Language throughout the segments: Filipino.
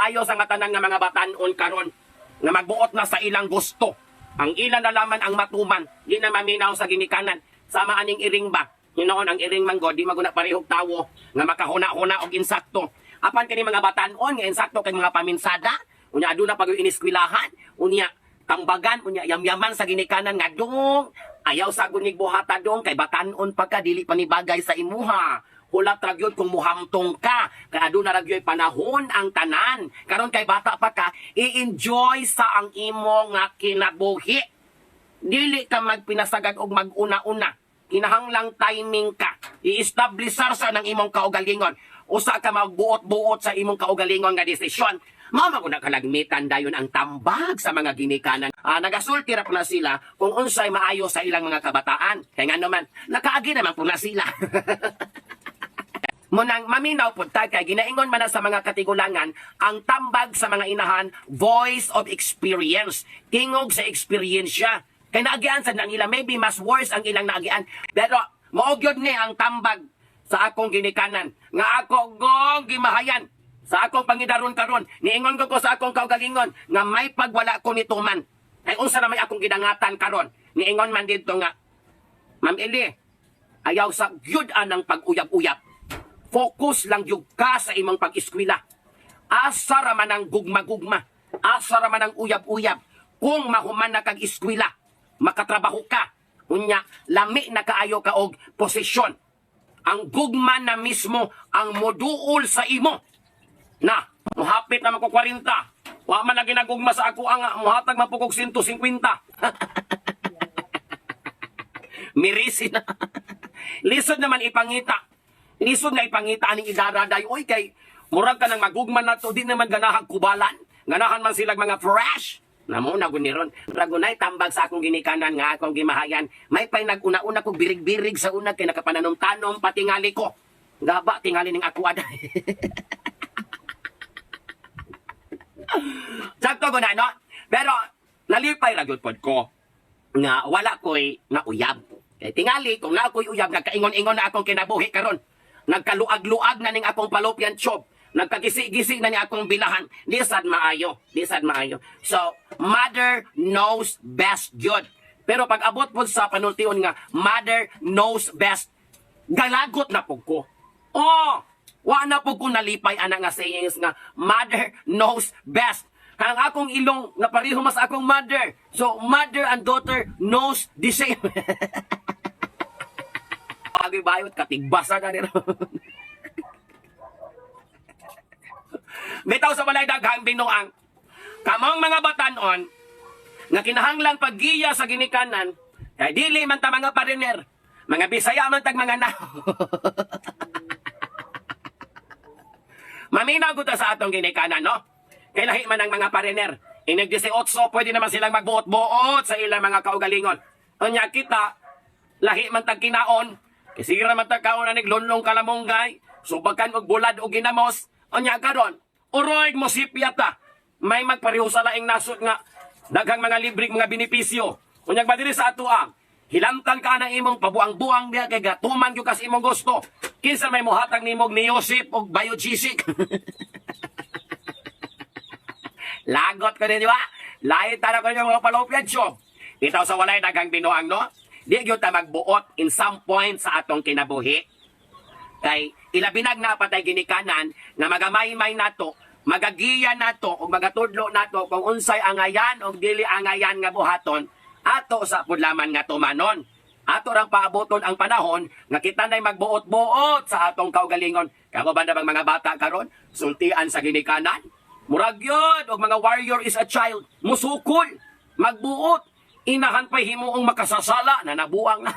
maayo sa nga tanan nga mga batanon karon nga magbuot na sa ilang gusto. Ang ilan na laman ang matuman, di na maminaw sa ginikanan. Sama aning iring ba? Hinoon ang iring manggo, di maguna parehog tawo nga makahuna-huna og insakto. Apan kini mga batanon nga insakto kay mga paminsada, unya aduna pag iniskwilahan, unya tambagan, unya yamyaman sa ginikanan nga dong ayaw sa gunig buhata dong kay batanon pagka dili panibagay sa imuha. Hulat ragyod kung muhamtong ka. Kaya aduna ragyod panahon ang tanan. Karon kay bata pa ka, i-enjoy sa ang imo nga kinabuhi. Dili ka magpinasagad og mag-una-una. Kinahanglang timing ka. I-establisar sa ng imong kaugalingon. Usa ka magbuot-buot sa imong kaugalingon nga desisyon. Mamaguna kalagmitan dayon ang tambag sa mga ginikanan. Nagasulti ra po na sila kung unsay maayo sa ilang mga kabataan. Kaya nga naman, nakaagi naman po na sila. Munang maminaw po tayo kay ginaingon man na sa mga katigulangan ang tambag sa mga inahan, voice of experience. Tingog sa experience siya. Kaya naagian sa nila, maybe mas worse ang ilang naagian. Pero maugyod ni ang tambag sa akong ginikanan. Nga ako gong gimahayan sa akong pangidaron karon. Niingon ko sa akong kaugalingon nga may pagwala ko nituman. Kay unsa na may akong gidangatan karon. Niingon man dito nga, Ma'am Eli, ayaw sa gyud anang pag-uyab-uyab. Focus lang yung ka sa imong pag-eskwela. Asa raman ang gugma-gugma. Asa raman ang uyab-uyab. Kung mahuman na kag-eskwela, makatrabaho ka. Unya, lami na kaayo ka og posisyon. Ang gugma na mismo ang moduol sa imo. Na, muhapit na mako 40. Wa man na ginagugma sa ako ang muhatag man pugog 150. Mirisi na. Lisod naman ipangita. Lisod nga ipangita aning idaraday. Oy kay murag ka nang magugman na to, di naman ganahang kubalan. Ganahan man silang mga fresh. Namo naguniron. Ragunay tambag sa akong ginikanan nga akong gimahayan. May pay naguna-una kog birig-birig sa una kay nakapananom-tanom patingali ko. Gaba tingali ning ako ada. Sakto ko na, no? Pero nalipay ra gyud pod ko nga wala ko'y na uyab. Kay tingali kung na ako'y uyab nagkaingon-ingon na akong kinabuhi karon. Nagkaluag-luag na ning akong fallopian tube. Nagkagisi-gisi na ni akong bilahan. Di sad maayo. Di sad maayo. So, mother knows best yun. Pero pag abot po sa panultiyon nga, mother knows best, galagot na po ko. Oh! Wa na po ko nalipay ana nga sayings nga, mother knows best. Ang akong ilong na pareho mas akong mother. So, mother and daughter knows the same. Pagay bayot, katigbasa na nila. Bitaw sa balay daghang binuang. Kamong mga batanon, nga kinahanglang paggiya sa ginikanan, kay dili man ta mga pariner, mga Bisaya man tag mga na. Maminaw ko ta sa atong ginikanan, no? Kay lahi man ang mga pariner. Inig 18, pwede naman silang magbuot-buot sa ilang mga kaugalingon. Unya kita, lahi man tag kinaon, kisira man tag kaon anig lunlong kalamonggay, subakan og bulad og ginamos, unya karon, uroy mo sipyata. May magpareho sa laing nasod nga daghang mga libreng mga benepisyo. Unya ba diri sa atoa, hilamtan ka na imong pabuang-buang diha kay gatuman gyud kas imong gusto. Kinsa may mohatag nimog ni Yosip og biogesic. Lagot ko din, di ba? Lahit tara ko yung mga fallopian tube. Itaw sa walay daghang binuang, no? Di yun ta magbuot in some point sa atong kinabuhi. Kay ilabinag na patay ginikanan na magamay-may nato, magagiya nato o magatudlo nato kung unsay angayan o dili angayan nga buhaton ato sa pudlaman nga tumanon. Ato rang paaboton ang panahon nga kita na'y magbuot-buot sa atong kaugalingon. Kamo ba na bang mga bata karon sultian sa ginikanan? Murag yun, og mga warrior is a child. Musukol, magbuot. Inahan pa'y himuong makasasala na nabuang na.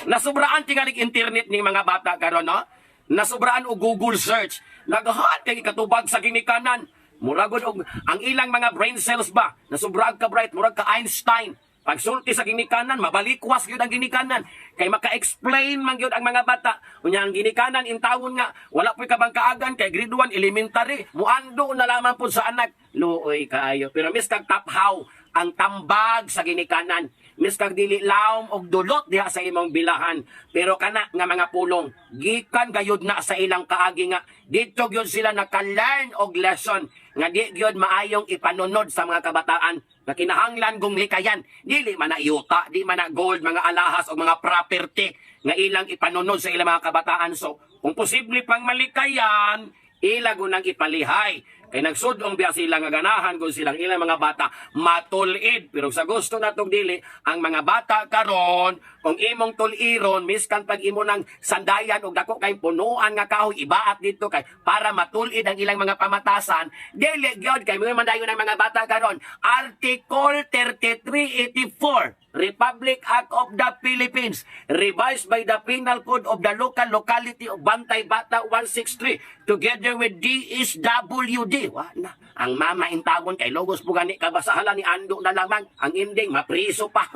Nasubraan tingalig internet ni mga bata karon, no? Nasubraan og Google search. Nagahan kay katubag sa ginikanan. Muragod og ang ilang mga brain cells ba? Nasubrag ka bright, murag ka Einstein. Pagsulti sa ginikanan, mabalikwas yun ang ginikanan. Kay maka-explain man yun ang mga bata. Kunya ang ginikanan, intawon nga, wala po'y kabangkaagan, kay grade 1 elementary, muando na lamang po sa anak. Luoy kaayo. Pero mis kag taphaw, ang tambag sa ginikanan. miskag dili laom og dulot diha sa imong bilahan. Pero kana nga mga pulong, gikan gayud na sa ilang kaagi nga dito gyud sila naka-learn og lesson nga di gyud maayong ipanunod sa mga kabataan na kinahanglan gong likayan. Dili man na yuta, di man na gold, mga alahas o mga property nga ilang ipanunod sa ilang mga kabataan. So, kung posible pang malikayan, ilago nang ipalihay. Kay nagsudong biya sila nga ganahan kung silang ilang mga bata matulid. Pero sa gusto natong dili, ang mga bata karon kung imong tuliron, miskan pag imo ng sandayan o dako kay punuan nga kahoy, ibaat dito kay para matulid ang ilang mga pamatasan, dili gyud kay mga mandayon ng mga bata karon. Article 3384 Republic Act of the Philippines, revised by the Penal Code of the Local Locality of Bantay Bata 163, together with DSWD. Wala. Ang mama intagon kay logos po gani kabasahala ni Ando na lamang. Ang ending, mapriso pa.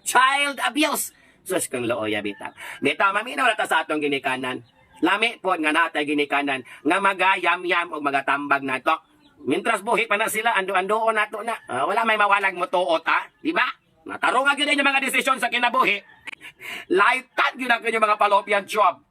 Child abuse. Sus kang looya bitang. Dito, maminaw na ta sa atong ginikanan. Lami po nga natay ginikanan nga magayam-yam o magatambag na to. Mintras buhi pa na sila, ando-andoon nato na. Wala may mawalag mo tuot, ha? Di ba? Natarong nga yun yung mga desisyon sa kinabuhi. Lifetime yun ang mga fallopian tube.